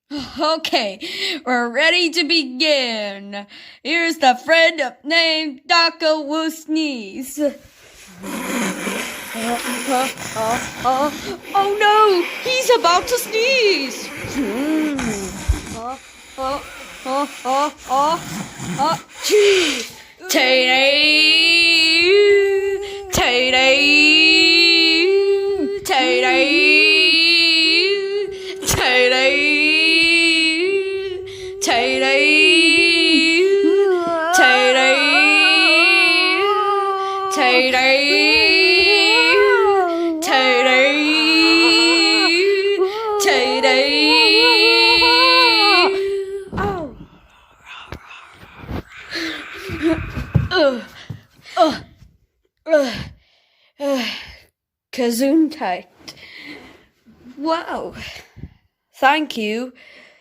Okay, we're ready to begin. Here's the friend named Dokko will sneeze. Oh no, he's about to sneeze. Tay-day, tay-day, tay-day, tay-day. Tay-day, tay-day, tay-day, tay-day, tay-day. Gesundheit. Wow. Thank you.